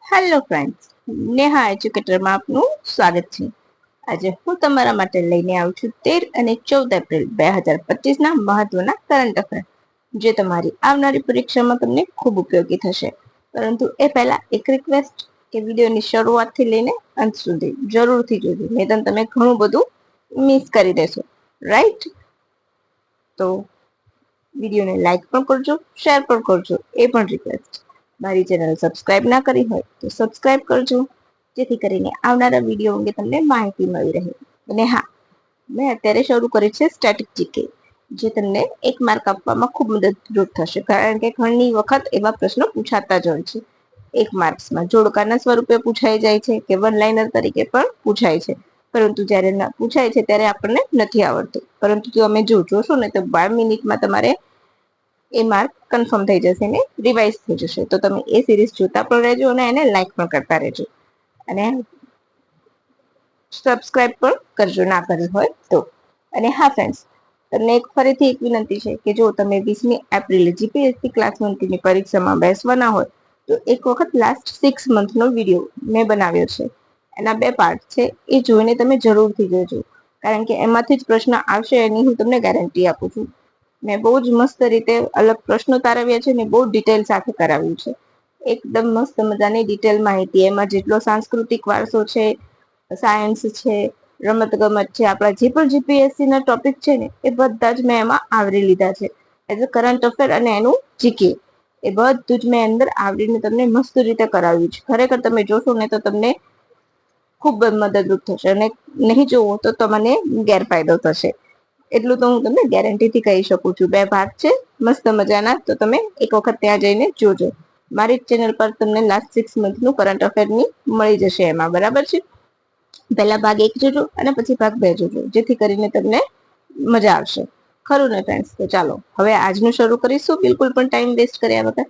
Hello friends, Neha એજ્યુકેટરમાં આપનું સ્વાગત છે. આજે હું તમારા માટે લઈને આવું છું 13 અને 14 એપ્રિલ 2025ના મહત્વના કરંટ અફેર, જે તમારી આવનારી પરીક્ષામાં તમને ખૂબ ઉપયોગી થશે. પરંતુ એ પહેલા એક રિક્વેસ્ટ કે વિડીયોની શરૂઆતથી લઈને અંત સુધી જરૂરથી જોજો, નહીંતર તમે ઘણું બધું મિસ કરી દેશો. રાઈટ? તો વિડીયોને લાઈક પણ કરજો, શેર પણ કરજો, એ પણ રિક્વેસ્ટ. મારી ચેનલ સબસ્ક્રાઇબ ના કરી હોય તો સબસ્ક્રાઇબ કરજો, જેથી કરીને આવનારા વિડીયો અંગે તમને માહિતી મળી રહે. અને હા, મેં અત્યારે શરૂ કરી છે સ્ટેટિક જીકે, જે તમને 1 માર્ક આપવામાં ખૂબ મદદરૂપ થશે, કારણ કે ઘણી વખત એવા પ્રશ્નો પૂછાતા જ હોય છે. 1 માર્ક્સમાં જોડકાના સ્વરૂપે પૂછાઈ જાય છે કે વન લાઇનર તરીકે પણ પૂછાય છે. પરંતુ જ્યારે પૂછાય છે ત્યારે આપણને નથી આવડતું. પરંતુ જો અમે જોશો ને તો 12 મિનિટમાં તમારે એ માર્ક કન્ફર્મ થઈ જશે ને રિવાઇઝ થઈ જશે. તો તમે એ સિરીઝ જોતા પણ રહેજો અને એને લાઈક પણ કરતા રહેજો, અને સબસ્ક્રાઇબ પણ કરજો ના કર્યું હોય તો. અને હા ફ્રેન્ડ્સ, તમને ફરીથી એક વિનંતી છે કે જો તમે 20મી એપ્રિલે જીપીએસસી ક્લાસ 1 ની પરીક્ષામાં બેસવાના હોય તો એક વખત લાસ્ટ 6 મંથનો વિડીયો મેં બનાવ્યો છે. એના 2 પાર્ટ છે, એ જોઈને તમે જરૂરથી જોજો, કારણ કે એમાંથી જ પ્રશ્ન આવશે એની હું તમને ગેરંટી આપું છું. મેં બહુ જ મસ્ત રીતે અલગ પ્રશ્નો તારવ્યા છે ને બહુ ડિટેલ સાથે કરાવ્યું છે. એકદમ મસ્ત મજાની ડિટેલ માહિતી, એમાં જેટલો સાંસ્કૃતિક વારસો છે, સાયન્સ છે, રમત ગમત છે, આપણા જે પણ જીપીએસસી ના ટોપિક છે ને એ બધા જ મેં એમાં આવરી લીધા છે. એઝ અ કરંટ અફેર અને એનું જીકે, એ બધું જ મેં અંદર આવરીને તમને મસ્ત રીતે કરાવ્યું છે. ખરેખર તમે જોશો ને તો તમને ખૂબ મદદરૂપ થશે, અને નહીં જોવો તો તમને ગેરફાયદો થશે. એટલું તો હું તમને ગેરંટીથી કહી શકું છું. 2 ભાગ છે મસ્ત મજાના, તો તમે એક વખત ત્યાં જઈને જોજો. મારી ચેનલ પર તમને લાસ્ટ 6 મંથનું કરંટ અફેરની મળી જશે એમાં, બરાબર છે? પહેલા ભાગ 1 જોજો અને પછી ભાગ 2 જોજો, જેથી કરીને તમને મજા આવશે. ખરું ને ફ્રેન્ડ્સ? તો ચાલો હવે આજનું શરૂ કરીશું, બિલકુલ પણ ટાઈમ વેસ્ટ કર્યા વગર.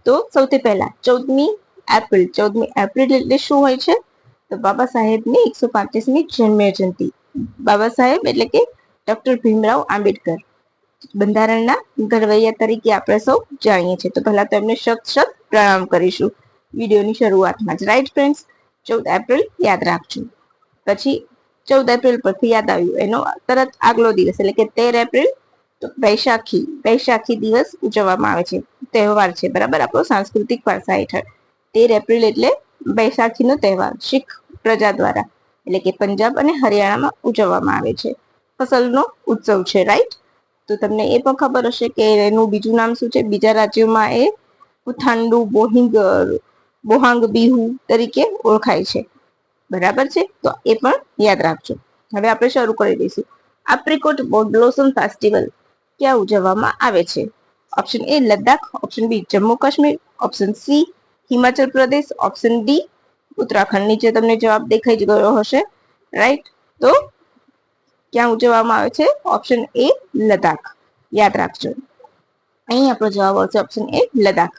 તો સૌથી પહેલા 14મી એપ્રિલ. 14મી એપ્રિલ એટલે શું હોય છે? તો બાબા સાહેબની 135મી જન્મ જયંતિ. બાબા સાહેબ એટલે કે ડોક્ટર ભીમરાવ આંબેડકર, બંધારણના ઘડવૈયા તરીકે આપણે સૌ જાણીએ છીએ. તો પહેલા તો એમને શત પ્રણામ કરીશું વિડીયોની શરૂઆતમાં જ. Right friends? 14 એપ્રિલ યાદ રાખજો. પછી 14 એપ્રિલ પરથી યાદ આવ્યું એનો તરત આગલો દિવસ એટલે કે 13 એપ્રિલ, તો વૈશાખી દિવસ ઉજવવામાં આવે છે, તહેવાર છે, બરાબર, આપણો સાંસ્કૃતિક વારસા હેઠળ. 13 એપ્રિલ એટલે વૈશાખીનો તહેવાર શીખ પ્રજા દ્વારા, એટલે કે પંજાબ અને હરિયાણામાં ઉજવવામાં આવે છે. ફસલનો ઉત્સવ છે. રાઈટ? તો તમને એ પણ ખબર હશે કે એનું બીજું નામ શું છે. બીજા રાજ્યોમાં એ પુથાંડુ બોહાંગ બિહુ તરીકે ઓળખાય છે, બરાબર છે? તો એ પણ યાદ રાખજો. હવે આપણે શરૂ કરી દઈશું. એપ્રિકોટ બ્લોસમ ફેસ્ટિવલ ક્યાં ઉજવવામાં આવે છે? Option A Ladakh, option B Jammu Kashmir, option C Himachal Pradesh, option D Uttarakhand. નીચે તમને જવાબ દેખાઈ જ ગયો હશે. રાઈટ? તો ક્યાં ઉજવવામાં આવે છે? Option A Ladakh. યાદ રાખજો. અહીં આપણો જવાબ આવશે ઓપ્શન એ લદ્દાખ.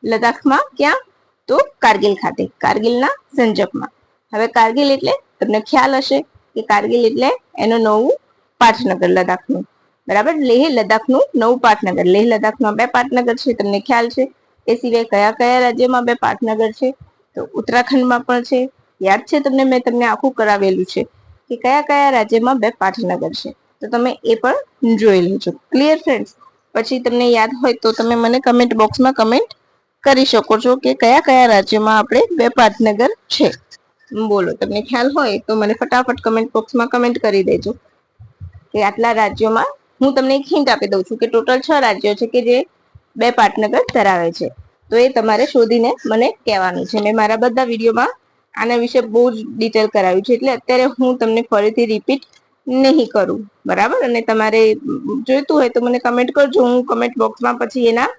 લદ્દાખમાં ક્યાં? તો કારગિલ ખાતે, કારગિલના સંજકમાં. હવે કારગિલ એટલે તમને ખ્યાલ હશે કે કારગિલ એટલે એનું નવું પાટનગર લદ્દાખનું, બરાબર? લેહ લદ્દાખનું નવું પાટનગર. લેહ લદ્દાખમાં 2 પાટનગર છે, તમને ખ્યાલ છે. એ સિવાય કયા કયા રાજ્યમાં 2 પાટનગર છે? તો ઉત્તરાખંડમાં પણ છે. યાદ છે તમને? મેં તમને આખું કરાવેલું છે કે કયા કયા રાજ્યમાં 2 પાટનગર છે. તો તમે એ પણ જોઈ લેજો. Clear friends? પછી તમને યાદ હોય તો તમે મને કમેન્ટ બોક્સમાં કમેન્ટ કરી શકો છો કે કયા કયા રાજ્યોમાં આપણે 2 પાટનગર છે. બોલો, તમને ખ્યાલ હોય તો મને ફટાફટ કમેન્ટ બોક્સમાં કમેન્ટ કરી દેજો કે આટલા રાજ્યોમાં. હું તમને એક હિન્ટ આપી દઉં છું કે ટોટલ 6 રાજ્યો છે કે જે 2 પાટનગર ધરાવે છે. તો એ તમારે શોધીને મને કહેવાનું છે. મેં મારા બધા વિડીયોમાં આના વિશે બહુ જ ડિટેલ કરાવ્યું છે, એટલે અત્યારે હું તમને ફરીથી રિપીટ નહીં કરું, બરાબર? અને તમારે જોઈતું હોય તો મને કમેન્ટ કરજો. હું કમેન્ટ બોક્સમાં પછી એના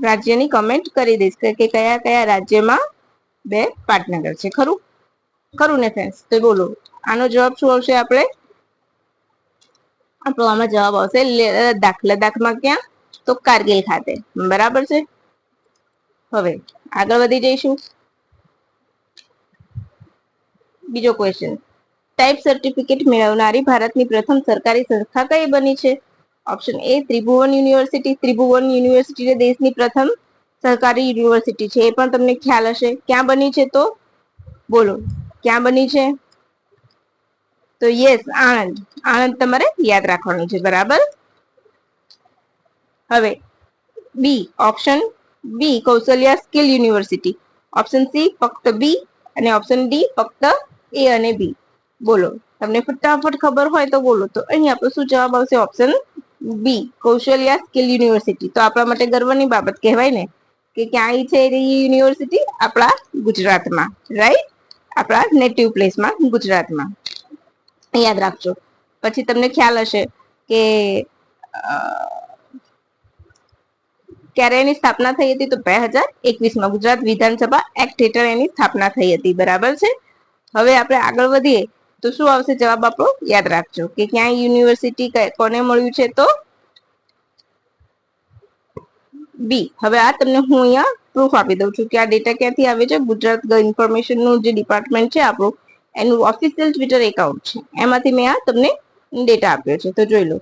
રાજ્યની કમેન્ટ કરી દઈશ કે કયા કયા રાજ્યમાં 2 પાટનગર છે. ખરું? ખરું ને ફ્રેન્ડ્સ? તો બોલો, આનો જવાબ શું આવશે? આપણો આમાં જવાબ આવશે લદ્દાખ. લદ્દાખમાં ક્યાં? તો કારગિલ ખાતે, બરાબર છે? હવે આગળ વધી જઈશું. બીજો ક્વેશ્ચન. ટાઈપ સર્ટિફિકેટ મેળવનારી ભારતની પ્રથમ સરકારી સંસ્થા કઈ બની છે? ઓપ્શન એ ત્રિભુવન યુનિવર્સિટી. ત્રિભુવન યુનિવર્સિટી દેશની પ્રથમ સરકારી યુનિવર્સિટી છે, એ પણ તમને ખ્યાલ હશે. ક્યાં બની છે? તો બોલો ક્યાં બની છે? તો યસ, આણંદ. આણંદ તમારે યાદ રાખવાનું છે, બરાબર. હવે B, option B Kaushalya skill university, option C ફક્ત બી અને ઓપ્શન ડી ફક્ત એ અને બી. બોલો તમને ફટાફટ ખબર હોય તો બોલો. તો અહીં આપણો શું જવાબ આવશે? Option B Kaushalya skill university. તો આપણા માટે ગર્વની બાબત કહેવાય ને કે ક્યાંય છે યુનિવર્સિટી? આપણા ગુજરાતમાં, રાઈટ, આપણા નેટિવ પ્લેસમાં, ગુજરાતમાં. યાદ રાખજો. પછી તમને ખ્યાલ હશે કે ક્યારે એની સ્થાપના થઈ હતી? તો 2021માં ગુજરાત વિધાનસભા એક્ટ હેઠળ એની સ્થાપના થઈ હતી, બરાબર છે. હવે આપણે આગળ વધીએ તો શું આવશે જવાબ આપણો? યાદ રાખજો કે ક્યાં યુનિવર્સિટી કોને મળ્યું છે? તો બી. હવે આ તમને હું અહીંયા પ્રૂફ આપી દઉં છું કે આ ડેટા ક્યાંથી આવે છે. ગુજરાત ઇન્ફોર્મેશન નું જે ડિપાર્ટમેન્ટ છે આપણું, એનું ઓફિશિયલ ટ્વિટર એકાઉન્ટ છે, એમાંથી મેં આ તમને ડેટા આપ્યો છે. તો જોઈ લો.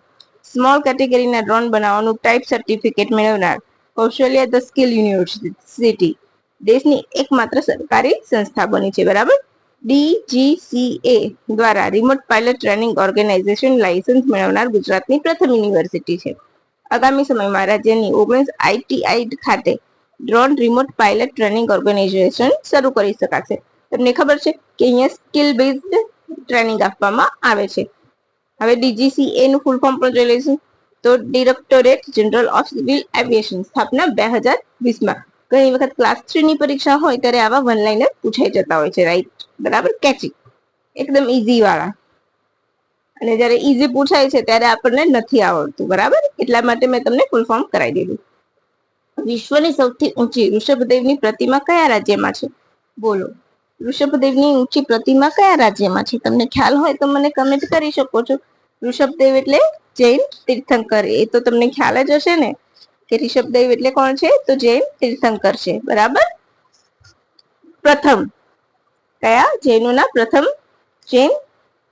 સ્મોલ કેટેગરીના ડ્રોન બનાવવાનું ટાઈપ સર્ટિફિકેટ મેળવનાર કૌશલ્યા ધ સ્કિલ યુનિવર્સિટી દેશની એકમાત્ર સરકારી સંસ્થા બની છે, બરાબર. DGCA દ્વારા remote pilot training organisation licence મેળવનાર ગુજરાતની પ્રથમ યુનિવર્સિટી છે. આગામી સમયમાં રાજ્યની 19 ITI ખાતે drone remote pilot training organisation શરૂ કરી શકાશે. તમને ખબર છે કે અહીંયા સ્કિલ બેઝડ ટ્રેનિંગ આપવામાં આવે છે. હવે DGCA નું ફૂલ ફોર્મ પણ જોઈ લઈશું. તો directorate general of civil aviation, સ્થાપના 2020માં. ઘણી વખત ક્લાસ 3 ની પરીક્ષા હોય ત્યારે આવા વન લાઇનર પૂછાઈ જતા હોય છે, રાઈટ, બરાબર. કેચી, એકદમ ઈઝી વાળા. અને જયારે ઈઝી પૂછાય છે ત્યારે આપણને નથી આવડતું, બરાબર. એટલા માટે મેં તમને ફૂલ ફોર્મ કરાવી દીધું. વિશ્વની સૌથી ઊંચી ઋષભદેવની પ્રતિમા કયા રાજ્યમાં છે? બોલો ઋષભદેવની ઊંચી પ્રતિમા કયા રાજ્યમાં છે? તમને ખ્યાલ હોય તો મને કમેન્ટ કરી શકો છો. ઋષભદેવ એટલે જૈન તીર્થંકર. એ તો તમને ખ્યાલ જ હશે ને કે ઋષભદેવ એટલે કોણ છે? તો જૈન તીર્થંકર છે, બરાબર. પ્રથમ કયા જૈનોના પ્રથમ જૈન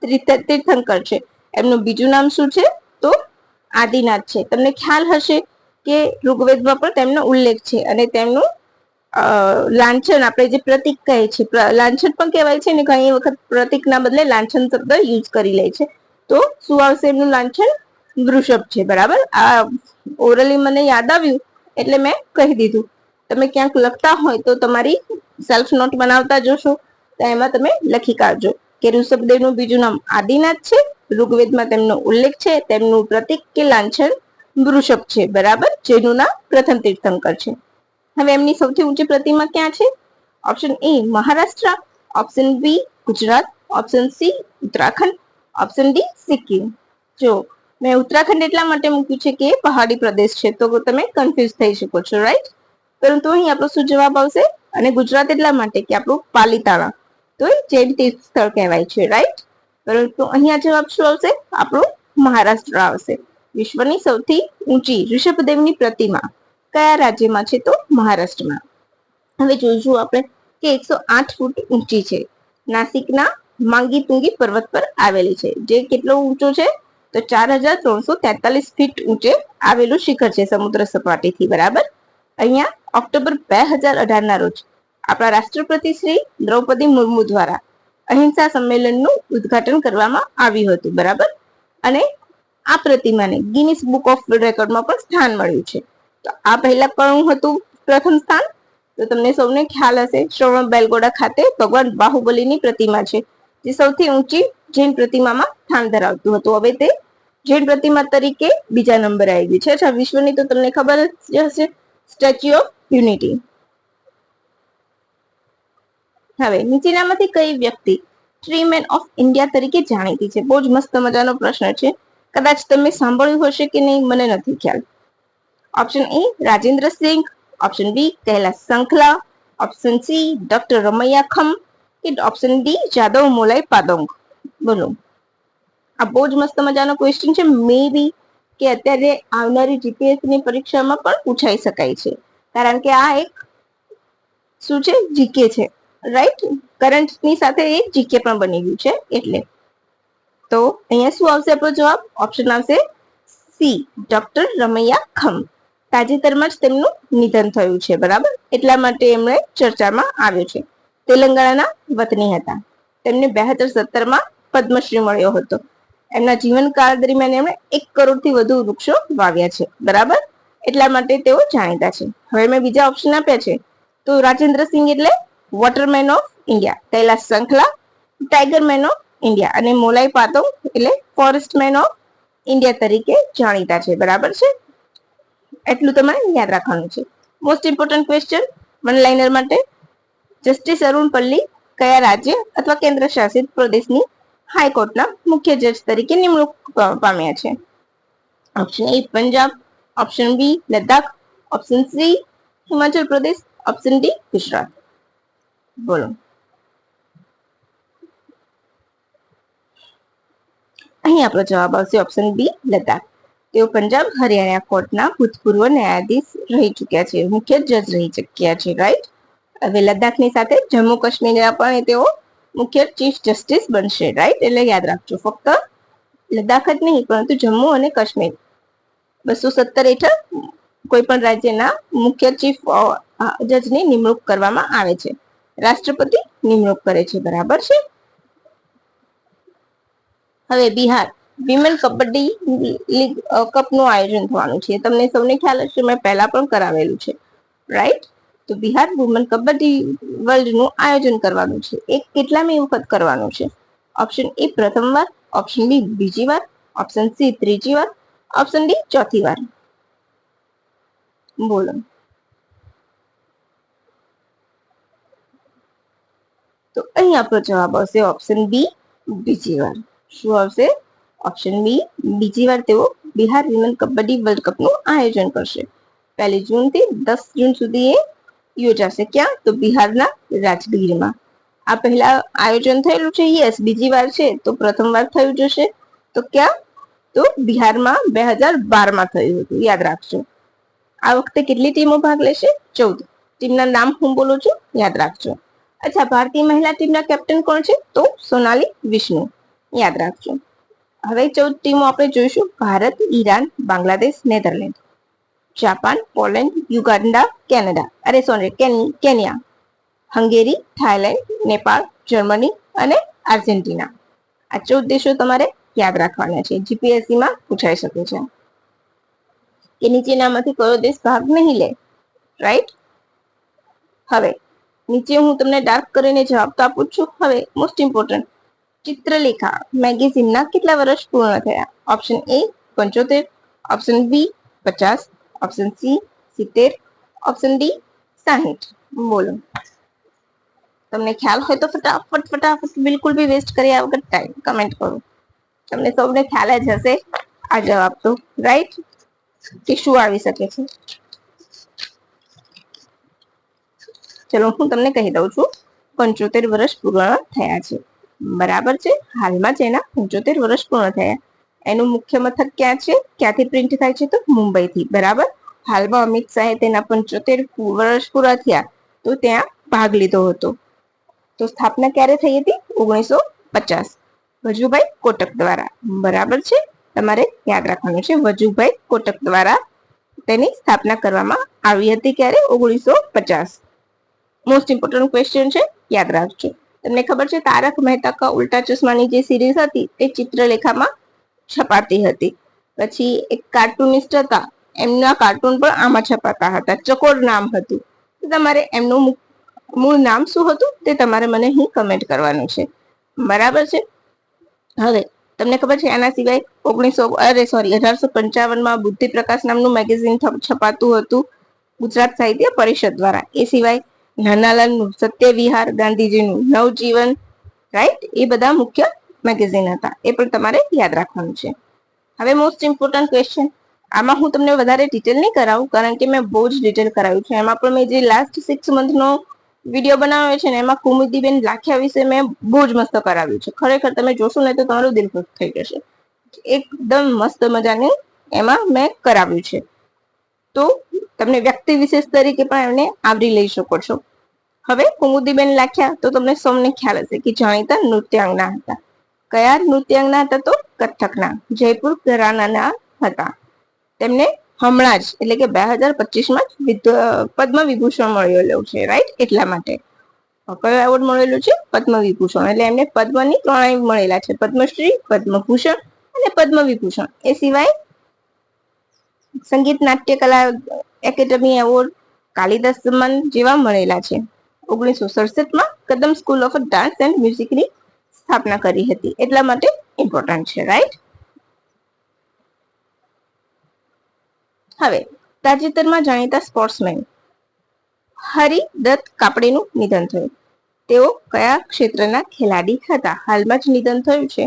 તીર્થંકર છે. એમનું બીજું નામ શું છે? તો આદિનાથ છે. તમને ખ્યાલ હશે કે ઋગ્વેદમાં પણ તેમનો ઉલ્લેખ છે અને તેમનું લાંછન, આપણે જે પ્રતિક કહે છે, લાંછન પણ કહેવાય છે ને ઘણી વખત પ્રતિકના બદલે લાંછન શબ્દ યુઝ કરી લે છે. તો શું આવશે એમનું લાંછન? વૃષભ છે, બરાબર. આ ઓરલી મને યાદ આવ્યું એટલે મેં કહી દીધું. તમે ક્યાંક લખતા હોય તો તમારી સેલ્ફ નોટ બનાવતા જોશો તો એમાં તમે લખી કાઢજો કે ઋષભદેવનું બીજું નામ આદિનાથ છે, ઋગ્વેદમાં તેમનો ઉલ્લેખ છે, તેમનું પ્રતિક કે લાંછન વૃષભ છે, બરાબર. જેનું પ્રથમ તીર્થંકર છે. હવે એમની સૌથી ઊંચી પ્રતિમા ક્યાં છે? Option A Maharashtra, option B Gujarat, option C Uttarakhand, option D Sikkim. જો મેં ઉત્તરાખંડ એટલા માટે મૂક્યું છે કે પહાડી પ્રદેશ છે, તો તમે કન્ફ્યુઝ થઈ શકો છો, રાઈટ. પરંતુ અહીં આપણો શું જવાબ આવશે? અને ગુજરાત એટલા માટે કે આપણું પાલીતાણા તો એ જૈન તીર્થ સ્થળ કહેવાય છે, રાઈટ. પરંતુ અહીંયા જવાબ શું આવશે? આપણું મહારાષ્ટ્ર આવશે. વિશ્વની સૌથી ઊંચી ઋષભદેવની પ્રતિમા કયા રાજ્યમાં છે? તો મહારાષ્ટ્રમાં. હવે જોઈશું આપણે કે 108 ફૂટ ઊંચી છે. નાસિકના માંગી તુંગી પર્વત પર આવેલી છે. જે કેટલો ઊંચો છે? તો 4343 ફીટ ઊંચે આવેલું શિખર છે સમુદ્ર સપાટીથી, બરાબર. અહીંયા ઓક્ટોબર 2018 ના રોજ આપણા રાષ્ટ્રપતિ શ્રી દ્રૌપદી મુર્મુ દ્વારા અહિંસા સંમેલનનું ઉદ્ઘાટન કરવામાં આવ્યું હતું, બરાબર. અને આ પ્રતિમાને ગિનિસ બુક ઓફ વર્લ્ડ રેકોર્ડમાં પણ સ્થાન મળ્યું છે. તો આ પહેલા કોનું હતું પ્રથમ સ્થાન? તો તમને સૌને ખ્યાલ હશે શ્રવણ બેલગોડા ખાતે ભગવાન બાહુબલીની પ્રતિમા છે, જે સૌથી ઊંચી જૈન પ્રતિમામાં સ્થાન ધરાવતું હતું. હવે તે જૈન પ્રતિમા તરીકે બીજા નંબરે આવી છે. અચ્છા, વિશ્વની તો તમને ખબર જ હશે સ્ટેચ્યુ ઓફ યુનિટી. હવે નીચેનામાંથી કઈ વ્યક્તિ ટ્રી મેન ઓફ ઇન્ડિયા તરીકે જાણીતી છે? બહુ જ મસ્ત મજાનો પ્રશ્ન છે. કદાચ તમે સાંભળ્યું હશે કે નહીં, મને નથી ખ્યાલ. Option A Rajendra Singh, option B Kailash Sankhla, option C doctor Ramaiah ખમ કે ઓપ્શન ડી જાદવ મોલાઈ પાદોંગ. બોલો. આ બહુ જ મસ્ત મજાનો ક્વેશ્ચન છે. મે બી કે અત્યારે આવનારી જીપીએસસી ની પરીક્ષામાં પણ પૂછાઈ શકાય છે, કારણ કે આ એક શું છે? જીકે છે, રાઈટ. કરંટ ની સાથે એક જીકે પણ બની ગયું છે એટલે. તો અહીંયા શું આવશે આપણો જવાબ? ઓપ્શન આવશે સી ડોક્ટર રમૈયા ખમ. તાજેતરમાં જ તેમનું નિધન થયું છે, બરાબર, એટલા માટે એમણે ચર્ચામાં આવ્યો છે. તેલંગાણાના વતની હતા. તેમને 2017માં પદ્મશ્રી મળ્યો હતો. એમના જીવનકાળ દરમિયાન એમણે 1 કરોડથી વધુ વૃક્ષો વાવ્યા છે, બરાબર, એટલા માટે તેઓ જાણીતા છે. હવે મેં બીજા ઓપ્શન આપ્યા છે. તો રાજેન્દ્ર સિંહ એટલે waterman of India, Kailash Sankhla tiger man of India અને મોલાઈ પાતોંગ એટલે ફોરેસ્ટ મેન ઓફ ઇન્ડિયા તરીકે જાણીતા છે, બરાબર છે. એટલું તમારે યાદ રાખવાનું છે. Most important question one liner માટે, જસ્ટિસ અરુણ પલ્લી કયા રાજ્ય અથવા કેન્દ્ર શાસિત પ્રદેશની હાઈકોર્ટના મુખ્ય જજ તરીકે નિમણૂક પામ્યા છે? Option A Punjab, option B Ladakh, option C Himachal Pradesh, option D Gujarat. બોલો. અહીં આપણો જવાબ આવશે ઓપ્શન બી લદ્દાખ. તેઓ પંજાબ હરિયાણા કોર્ટના ભૂતપૂર્વ ન્યાયાધીશ રહી ચૂક્યા છે, મુખ્ય જજ રહી ચૂક્યા છે, રાઈટ. હવે લદ્દાખની સાથે જમ્મુ કાશ્મીરના પણ તેઓ મુખ્ય ચીફ જસ્ટિસ બનશે, રાઈટ. એટલે યાદ રાખજો, ફક્ત લદ્દાખ જ નહીં પરંતુ જમ્મુ અને કાશ્મીર 217 હેઠળ કોઈ પણ રાજ્યના મુખ્ય ચીફ જજની નિમણૂક કરવામાં આવે છે. રાષ્ટ્રપતિ નિમણૂક કરે છે, બરાબર છે. હવે બિહાર વિમેન કબડ્ડી લીગ કપનું આયોજન થવાનું છે. તમને સૌને ખ્યાલ હશે, મેં પહેલા પણ કરાવેલું છે, રાઈટ. તો બિહાર વુમન કબડ્ડી વર્લ્ડનું આયોજન કરવાનું છે. એક કેટલામી વખત કરવાનું છે? ઓપ્શન એ પ્રથમ વાર, ઓપ્શન બી બીજી વાર, ઓપ્શન સી ત્રીજી વાર, ઓપ્શન ડી ચોથી વાર. બોલો. તો અહીં આપણો જવાબ આવશે ઓપ્શન બી બીજી વાર. શું આવશે? ઓપ્શન બી બીજી વાર તેઓ બિહાર વિમેન કબડ્ડી વર્લ્ડ કપનું આયોજન કરશે. 1 જૂનથી 10 જૂન સુધી એ યોજાશે. ક્યાં? તો બિહારના રાજગીરમાં. આ પહેલા આયોજન થયેલું છે, યસ. બીજી વાર છે તો પ્રથમ વાર થયું જશે. તો ક્યાં? તો બિહારમાં 2012માં થયું હતું, યાદ રાખજો. આ વખતે કેટલી ટીમો ભાગ લેશે? 14. ટીમના નામ હું બોલું છું, યાદ રાખજો. અચ્છા, ભારતીય મહિલા ટીમના કેપ્ટન કોણ છે? તો સોનાલી વિષ્ણુ, યાદ રાખજો. હવે 14 ટીમો આપણે જોઈશું. Bharat, Iran, Bangladesh, Netherland, Japan, Poland, Uganda, Kenya, Hungary, Thailand, Nepal, Germany અને આર્જેન્ટિના. આ 14 દેશો તમારે યાદ રાખવાના છે. જીપીએસસીમાં પૂછાઈ શકે છે કે નીચેનામાંથી કયો દેશ ભાગ નહીં લે, રાઈટ. હવે નીચે હું તમને ડાર્ક કરીને જવાબ તો આપું છું. હવે મોસ્ટ ઇમ્પોર્ટન્ટ, ચિત્રલેખા મેગેઝિનના કેટલા વર્ષ પૂર્ણ થયા? Option A 75, option B 50, option C 70, option D 60. બોલો. તમને ખ્યાલ હોય તો ફટાફટ બિલકુલ બી વેસ્ટ કર્યા વગર ટાઈમ કમેન્ટ કરો. તમને સૌને ખ્યાલ જ હશે આ જવાબ તો, રાઈટ, કે શું આવી શકે છે. ચલો હું તમને કહી દઉં છું. 75 વર્ષ પૂર્ણ થયા છે, બરાબર છે. હાલમાં જ એના 75 વર્ષ પૂર્ણ થયા. એનું મુખ્ય મથક ક્યાં છે? ક્યાંથી પ્રિન્ટ થાય છે? તો મુંબઈથી, બરાબર. હાલમાં અમિત શાહે તેના 75 વર્ષ પૂરા થયા તો ત્યાં ભાગ લીધો હતો. તો સ્થાપના ક્યારે થઈ હતી? 1950, વજુભાઈ કોટક દ્વારા, બરાબર છે. તમારે યાદ રાખવાનું છે, વજુભાઈ કોટક દ્વારા તેની સ્થાપના કરવામાં આવી હતી. ક્યારે? 1950. મોસ્ટ ઇમ્પોર્ટન્ટ ક્વેશ્ચન છે, યાદ રાખજો. તમને ખબર છે તારક મહેતા કા ઉલ્ટા ચશ્માની જે સિરીઝ હતી તે ચિત્રલેખામાં છપાતી હતી. પછી એક કાર્ટુનિસ્ટ હતા, એમના કાર્ટૂન પણ આમાં છપાતા હતા. ચકોર નામ હતું. તમારે એમનું મૂળ નામ શું હતું તે તમારે મને અહીં કમેન્ટ કરવાનું છે, બરાબર છે. હવે તમને ખબર છે આના સિવાય 1855માં બુદ્ધિ પ્રકાશ નામનું મેગેઝિન છપાતું હતું ગુજરાત સાહિત્ય પરિષદ દ્વારા. એ સિવાય નાનાલાલનું સત્ય વિહાર, ગાંધીજીનું નવજીવન, રાઈટ, એ બધા મુખ્ય મેગેઝિન હતા. એ પણ તમારે યાદ રાખવાનું છે. હવે મોસ્ટ ઇમ્પોર્ટન્ટ ક્વેશ્ચન, આમાં હું તમને વધારે ડિટેલ નહીં કરાવું કારણ કે મેં બહુ જ ડિટેલ કરાવ્યું છે. એમાં પણ મેં જે લાસ્ટ 6 મંથનો વિડીયો બનાવ્યો છે ને એમાં કુમુદીબેન લાખિયા વિશે મેં બહુ જ મસ્ત કરાવ્યું છે. ખરેખર તમે જોશો ને તો તમારું દિલ ખુશ થઈ જશે. એકદમ મસ્ત મજાનું એમાં મેં કરાવ્યું છે. તો તમને વ્યક્તિ વિશેષ તરીકે પણ એમને આવરી લઈ શકો છો. હવે કુમુદીબેન લાખિયા તો તમને સૌને ખ્યાલ હશે કે જાણીતા નૃત્યાંગના હતા. કયા નૃત્યાંગના હતા? તો કથકના, જયપુર ઘરાનાના હતા. તેમને હમણાં જ એટલે કે 2025માં જ પદ્મ વિભૂષણ મળેલું છે, રાઈટ? એટલા માટે કયો એવોર્ડ મળેલો છે? પદ્મ વિભૂષણ. એટલે એમને પદ્મની 3 મળેલા છે, પદ્મશ્રી, પદ્મભૂષણ અને પદ્મ વિભૂષણ. એ સિવાય સંગીત નાટ્ય કલા એકેડમી એવોર્ડ, કાલિદાસ સન્માન જેવા મળેલા છે. 1967માં કદમ સ્કૂલ ઓફ ડાન્સ એન્ડ મ્યુઝિકની સ્થાપના કરી હતી, એટલા માટે ઇમ્પોર્ટન્ટ છે, રાઈટ? હવે તાજેતરમાં જાણીતા સ્પોર્ટ્સમેન હરિદત્ત કાપડીનું નિધન થયું. તેઓ કયા ક્ષેત્રના ખેલાડી હતા? હાલમાં જ નિધન થયું છે,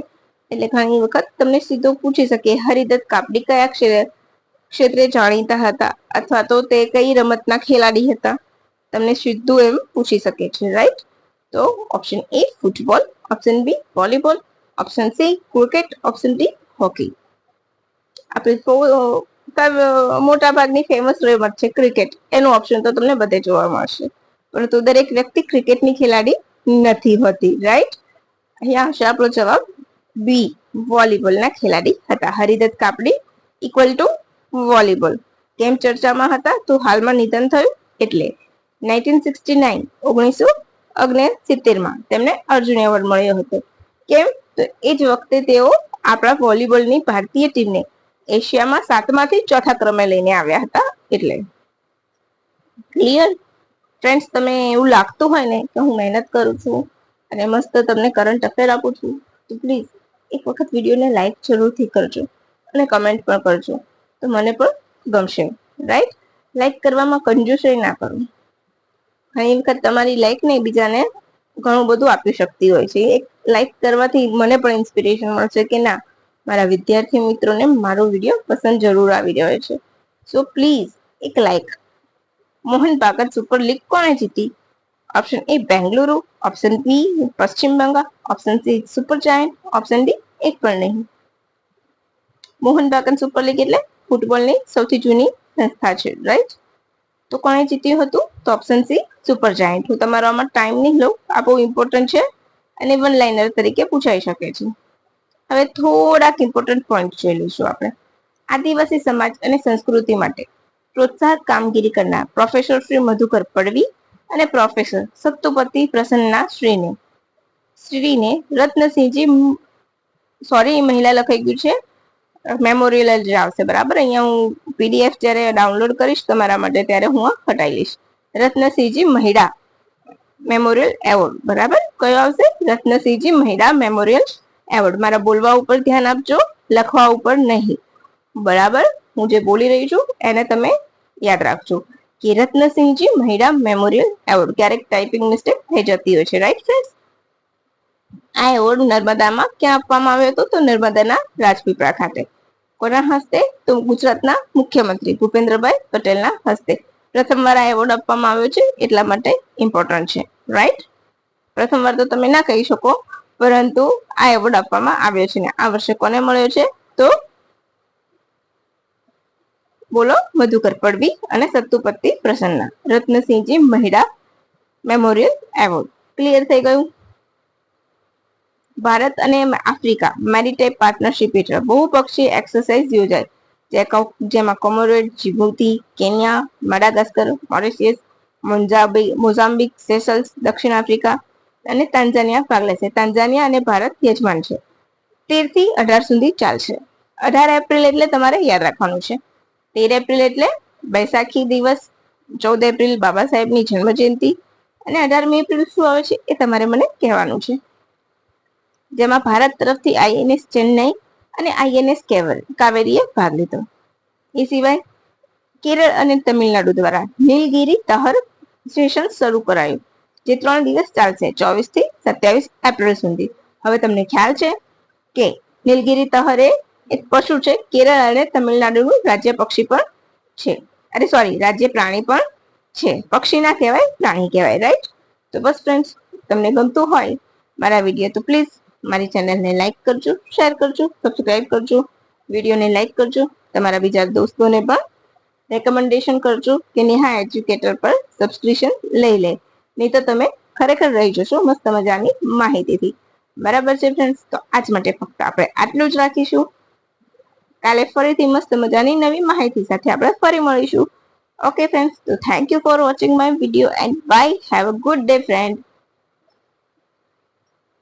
એટલે ઘણી વખત તમને સીધો પૂછી શકે હરિદત્ત કાપડી કયા ક્ષેત્રે જાણીતા હતા, અથવા તો તે કઈ રમતના ખેલાડી હતા, તમને સીધું એમ પૂછી શકે છે, રાઈટ? તો option A football, option B volleyball, option C cricket, option D hockey. આપણે મોટા ભાગની ફેમસ રમત છે ક્રિકેટ, એનું ઓપ્શન તો તમને બધે જોવા મળશે, પરંતુ દરેક વ્યક્તિ ક્રિકેટની ખેલાડી નથી હોતી, રાઈટ? અહીંયા હશે આપણો જવાબ બી, વોલીબોલના ખેલાડી હતા. હરિદત્ત કાપડી ઇક્વલ ટુ વોલીબોલ. કેમ ચર્ચામાં હતા? તો હાલમાં નિધન થયું એટલે 1969માં તેમને અર્જુન એવોર્ડ મળ્યો હતો. કેમ? તો એ જ વખતે તેઓ આપણા વોલીબોલની ભારતીય ટીમને એશિયામાં 7માંથી 4થા ક્રમે લઈને આવ્યા હતા, એટલે ક્લિયર ફ્રેન્ડ્સ? તમે એવું લાગતું હોય ને કે હું મહેનત કરું છું અને મસ્ત તમને કરંટ અફેર આપું છું, તો પ્લીઝ એક વખત વિડીયોને લાઈક જરૂરથી કરજો અને કમેન્ટ પણ કરજો, તો મને પણ ગમશે, રાઈટ? લાઈક કરવામાં કંજૂસાઈ ના કરો. ઘણી વખત તમારી લાઈક ને બીજાને ઘણું બધું આપી શકતી હોય છે. એક લાઈક કરવાથી મને પણ ઇન્સ્પિરેશન મળશે કે ના, મારા વિદ્યાર્થી મિત્રોને મારો વિડીયો પસંદ જરૂર આવી રહ્યો છે. સો પ્લીઝ એક like. Mohun Bagan super league કોણે જીતી? Option A Bengaluru, option B Paschim Bangal, option C super giant, option D એક પણ નહીં. મોહન બાગાન સુપર લીગ એટલે ફૂટબોલની સૌથી જૂની સંસ્થા છે, રાઈટ? તો કોણે જીત્યું હતું? તો ઓપ્શન સી સુપર જાયન્ટ. હું તમારો આમાં ટાઈમ નહીં લઉં, આ બહુ ઇમ્પોર્ટન્ટ છે અને વન લાઇનર તરીકે પૂછાઈ શકે છે. હવે થોડાક ઇમ્પોર્ટન્ટ પોઈન્ટ જોઈ લઈશું આપણે. આદિવાસી સમાજ અને સંસ્કૃતિ માટે પ્રોત્સાહક કામગીરી કરનાર પ્રોફેસર શ્રી મધુકર પડવી અને પ્રોફેસર સત્તુપતિ પ્રસન્ના શ્રીને રત્નસિંહજી, સોરી મહિલા લખાઈ ગયું છે, મેમોરિયલ જ આવશે, બરાબર? અહીંયા હું પીડીએફ જ્યારે ડાઉનલોડ કરીશ તમારા માટે ત્યારે હું હટાવી લઈશ. રત્નસિંહજી મહિડા મેમોરિયલ એવોર્ડ, બરાબર? કયો આવશે? રત્નસિંહજી મહિડા મેમોરિયલ એવોર્ડ. મારા બોલવા ઉપર ધ્યાન આપજો, લખવા ઉપર નહીં, બરાબર? હું જે બોલી રહી છું એને તમે યાદ રાખજો કે રત્નસિંહજી મહિડા મેમોરિયલ એવોર્ડ. ક્યારેક ટાઈપિંગ મિસ્ટેક થઈ જતી હોય છે, રાઈટ ફ્રેન્ડ્સ? આ એવોર્ડ નર્મદામાં ક્યાં આપવામાં આવ્યો હતો? તો નર્મદાના રાજપીપળા ખાતે. કોના હસ્તે? તો ગુજરાતના મુખ્યમંત્રી ભૂપેન્દ્રભાઈ પટેલના હસ્તે પ્રથમવાર આ એવોર્ડ આપવામાં આવ્યો છે, એટલા માટે ઇમ્પોર્ટન્ટ છે, રાઈટ? પ્રથમવાર તો તમે ના કહી શકો, પરંતુ આ એવોર્ડ આપવામાં આવ્યો છે. ને આ વર્ષે કોને મળ્યો છે? તો બોલો, મધુકર પડવી અને Sattupati Prasanna. Ratnasinhji Mahida memorial award. Clear થઈ ગયું? ભારત અને આફ્રિકા મેરીટાઈમ પાર્ટનરશિપ હેઠળ બહુપક્ષીય એક્સરસાઇઝ યોજાય, જેમાં કોમોરોડ, જીબુતી, કેન્યા, માડાગાસ્કર, મોરિશિયસ, મોઝામ્બિક, સેશલ્સ, દક્ષિણ આફ્રિકા અને તાંજાનિયા ભાગ લેશે. તાંજાનિયા અને ભારત યજમાન છે. 13 થી 18 સુધી ચાલશે. 18 એપ્રિલ એટલે તમારે યાદ રાખવાનું છે. 13 એપ્રિલ એટલે બૈસાખી દિવસ, 14 એપ્રિલ બાબા સાહેબની જન્મ જયંતિ અને 18મી એપ્રિલ શું આવે છે એ તમારે મને કહેવાનું છે. જેમાં ભારત તરફથી આઈએનએસ ચેન્નઈ અને આઈએનએસ કાવેરીએ ભાગ લીધો. એ સિવાય કેરળ અને તમિલનાડુ દ્વારા નીલગિરી તહર સ્ટેશન શરૂ કરાયું, જે 3 દિવસ ચાલશે, 24 થી 27 એપ્રિલ સુધી. હવે તમને ખ્યાલ છે કે નીલગિરી તહર એ એક પશુ છે, કેરળ અને તમિલનાડુનું રાજ્ય પક્ષી પણ છે, અરે સોરી રાજ્ય પ્રાણી પણ છે. પક્ષી ના કહેવાય, પ્રાણી કહેવાય, રાઈટ? તો બસ ફ્રેન્ડ્સ, તમને ગમતું હોય મારા વિડીયો તો પ્લીઝ મારી ચેનલને લાઈક કરજો, શેર કરજો, સબસ્ક્રાઇબ કરજો, વિડીયોને લાઈક કરજો, તમારા બીજા દોસ્તોને પણ રેકમેન્ડેશન કરજો કે નેહા એજ્યુકેટર પર સબસ્ક્રિપ્શન લઈ લે, નહીં તો તમે ખરેખર રહી જશો મસ્ત મજાની માહિતીથી. બરાબર છે ફ્રેન્ડ્સ? તો આજ માટે ફક્ત આપણે આટલું જ રાખીશું. કાલે ફરીથી મસ્ત મજાની નવી માહિતી સાથે આપણે ફરી મળીશું. ઓકે ફ્રેન્ડ્સ, તો thank you for watching my video and bye. Have a good day friend.